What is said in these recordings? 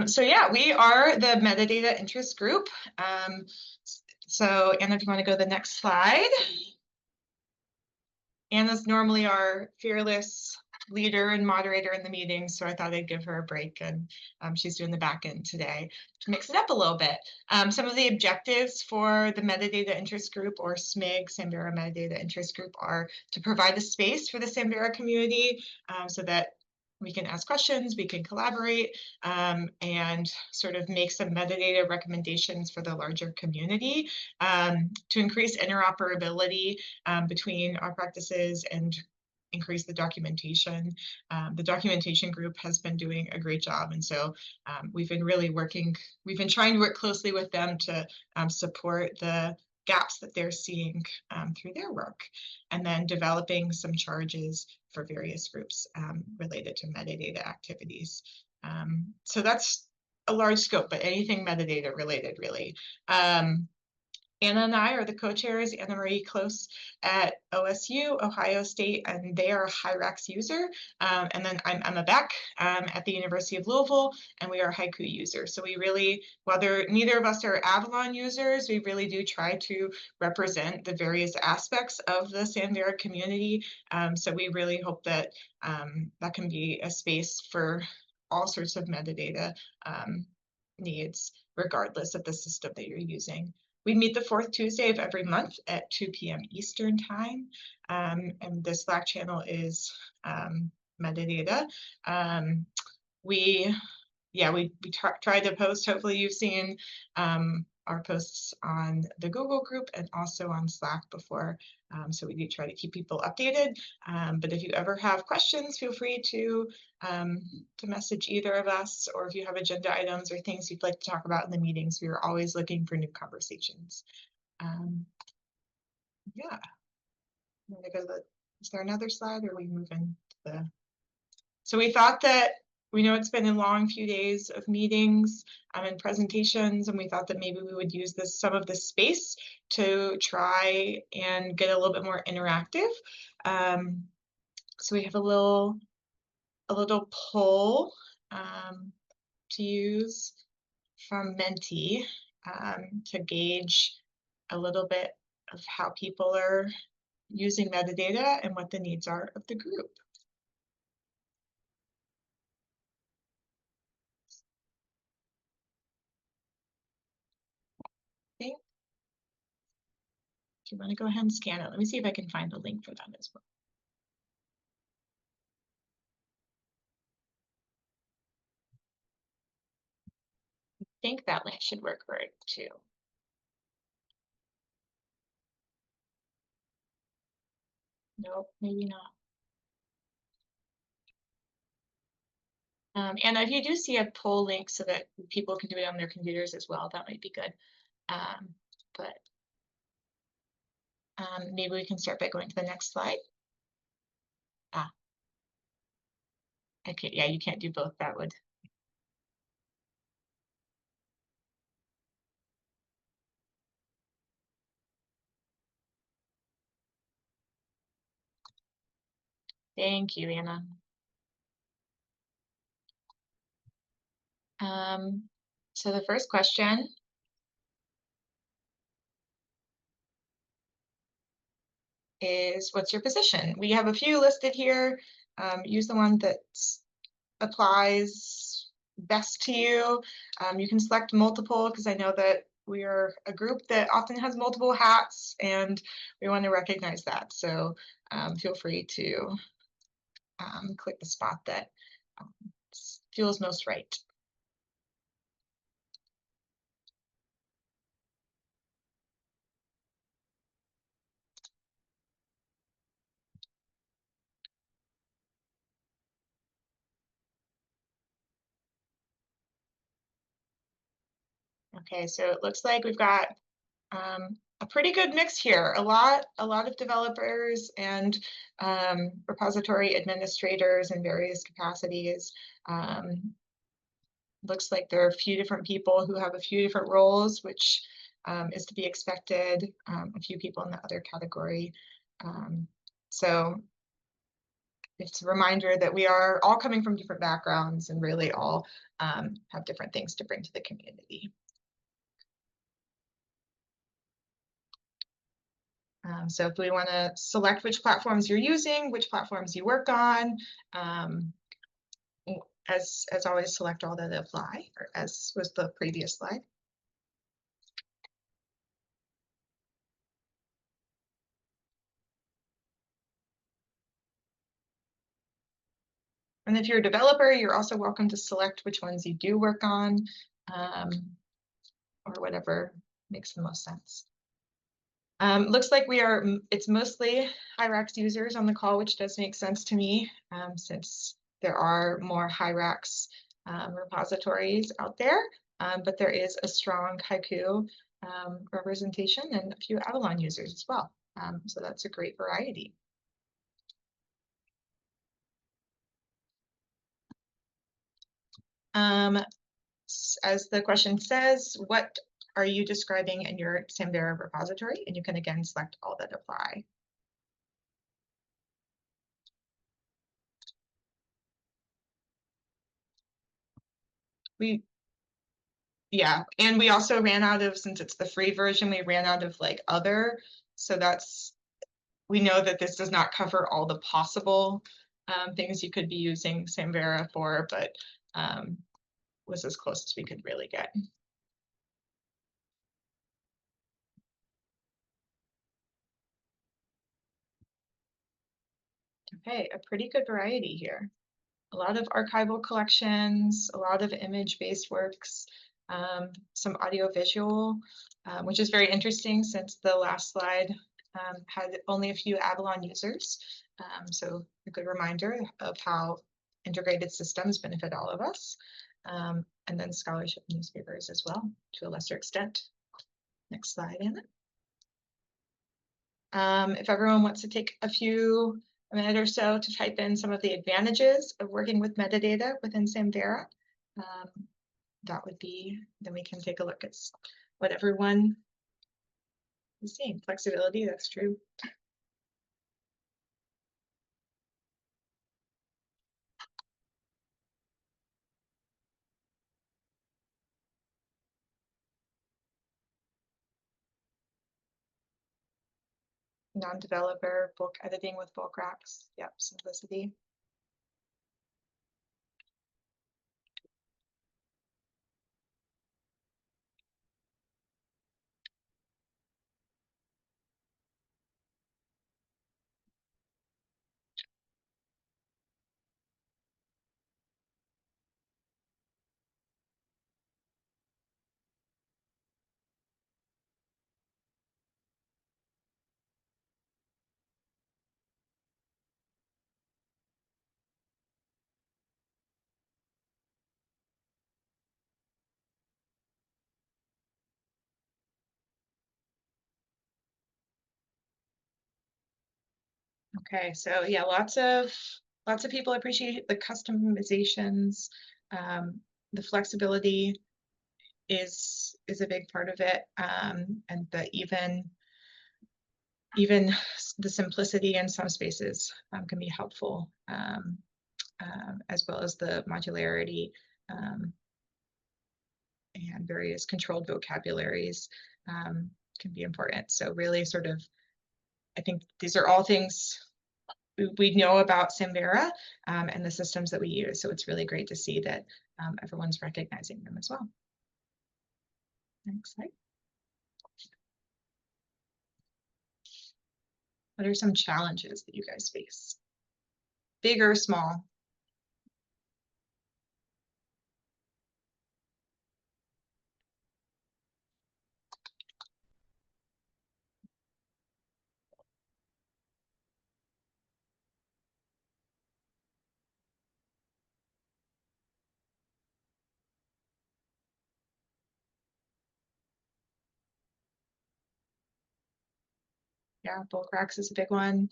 So yeah, we are the metadata interest group. So Anna, if you want to go to the next slide. Anna's normally our fearless leader and moderator in the meeting, so I thought I'd give her a break, and she's doing the back end today to mix it up a little bit. Some of the objectives for the metadata interest group, or SMIG, Samvera Metadata Interest Group, are to provide a space for the Samvera community so that we can ask questions, we can collaborate, and sort of make some metadata recommendations for the larger community to increase interoperability between our practices and increase the documentation. The documentation group has been doing a great job, and so we've been trying to work closely with them to support the gaps that they're seeing through their work, and then developing some charges for various groups related to metadata activities. So that's a large scope, but anything metadata related, really. Anna and I are the co-chairs, Anna Marie Close at OSU, Ohio State, and they are a Hyrax user. And then I'm Emma Beck at the University of Louisville, and we are Haiku users. So we really, whether neither of us are Avalon users, we really do try to represent the various aspects of the Samvera community. So we really hope that that can be a space for all sorts of metadata needs, regardless of the system that you're using. We meet the fourth Tuesday of every month at 2 p.m. Eastern time, and the Slack channel is metadata. We try to post. Hopefully you've seen our posts on the Google group and also on Slack before. So we do try to keep people updated. But if you ever have questions, feel free to message either of us, or if you have agenda items or things you'd like to talk about in the meetings, we are always looking for new conversations. Yeah. I'm gonna go to is there another slide, or are we moving to the... So we thought that, we know it's been a long few days of meetings and presentations, and we thought that maybe we would use some of this space to try and get a little bit more interactive. So we have a little poll to use from Menti to gauge a little bit of how people are using metadata and what the needs are of the group. Okay. If you want to go ahead and scan it, let me see if I can find the link for that as well. I think that link should work for it too. Nope, maybe not. And if you do see a poll link so that people can do it on their computers as well, that might be good. But maybe we can start by going to the next slide. Okay, yeah, you can't do both. That would. Thank you, Anna. So the first question is, what's your position? We have a few listed here. Use the one that applies best to you. You can select multiple, because I know that we are a group that often has multiple hats, and we want to recognize that. So feel free to click the spot that feels most right. Okay, so it looks like we've got a pretty good mix here. A lot of developers and repository administrators in various capacities. Looks like there are a few different people who have a few different roles, which is to be expected. A few people in the other category. So it's a reminder that we are all coming from different backgrounds and really all have different things to bring to the community. So if we want to select which platforms you're using, which platforms you work on, as always, select all that apply, or as was the previous slide. And if you're a developer, you're also welcome to select which ones you do work on, or whatever makes the most sense. Looks like it's mostly HYRAX users on the call, which does make sense to me, since there are more HYRAX repositories out there, but there is a strong Haiku representation and a few Avalon users as well. So that's a great variety. As the question says, what are you describing in your Samvera repository? And you can again select all that apply. Yeah, and we also ran out of, since it's the free version, we ran out of like other. So we know that this does not cover all the possible things you could be using Samvera for, but was as close as we could really get. Okay, a pretty good variety here. A lot of archival collections, a lot of image-based works, some audio-visual, which is very interesting since the last slide had only a few Avalon users. So a good reminder of how integrated systems benefit all of us. And then scholarship newspapers as well, to a lesser extent. Next slide, Anna. If everyone wants to take a minute or so to type in some of the advantages of working with metadata within Samvera, that would be, then we can take a look at what everyone is seeing. Flexibility, that's true. Non-developer, bulk editing with bulk racks. Yep, simplicity. Okay, so yeah, lots of people appreciate the customizations. The flexibility is a big part of it, and even the simplicity in some spaces can be helpful, as well as the modularity and various controlled vocabularies can be important. So really sort of, I think these are all things we know about Samvera and the systems that we use. So it's really great to see that everyone's recognizing them as well. Next slide. What are some challenges that you guys face? Big or small? Yeah, bulk racks is a big one.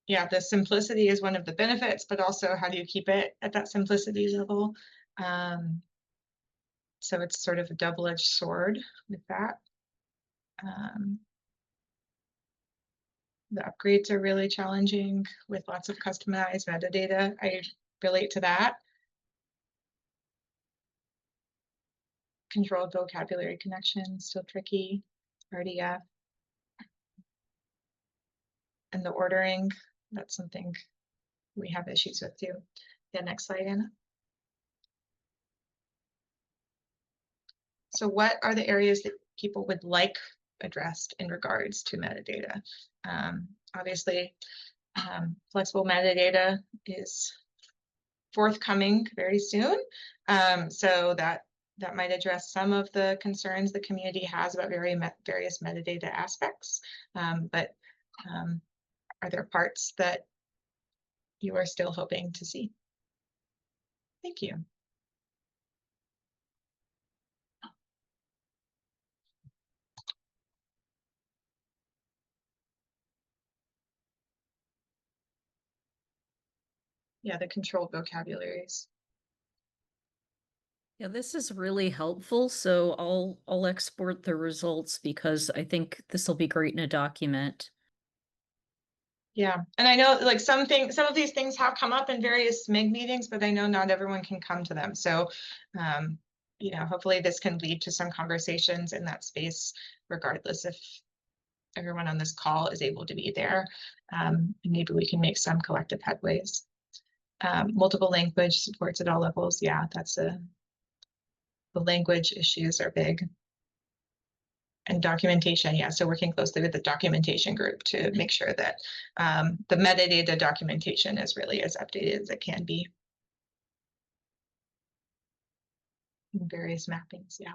Yeah, the simplicity is one of the benefits, but also how do you keep it at that simplicity level? So it's sort of a double-edged sword with that. The upgrades are really challenging with lots of customized metadata. I relate to that. Controlled vocabulary connections, still tricky. RDF. And the ordering, that's something we have issues with too. Yeah, next slide, Anna. So what are the areas that people would like addressed in regards to metadata? Obviously, flexible metadata is forthcoming very soon. So that might address some of the concerns the community has about various metadata aspects. But are there parts that you are still hoping to see? Thank you. Yeah, the controlled vocabularies. Yeah, this is really helpful. So I'll export the results because I think this will be great in a document. Yeah, and I know like some of these things have come up in various SMIG meetings, but I know not everyone can come to them. So, you know, hopefully this can lead to some conversations in that space, regardless if everyone on this call is able to be there. And maybe we can make some collective headways. Multiple language supports at all levels. Yeah, the language issues are big. And documentation, yeah, so working closely with the documentation group to make sure that the metadata documentation is really as updated as it can be. In various mappings, yeah.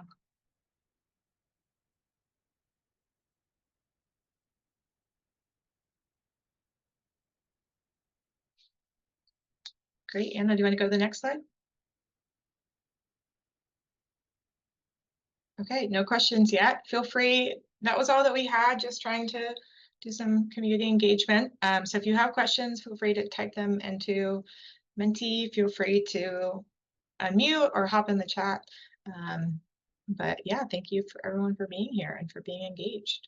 Great, Anna, do you want to go to the next slide? Okay, no questions yet. Feel free. That was all that we had, just trying to do some community engagement. So if you have questions, feel free to type them into Menti. Feel free to unmute or hop in the chat. But yeah, thank you for everyone for being here and for being engaged.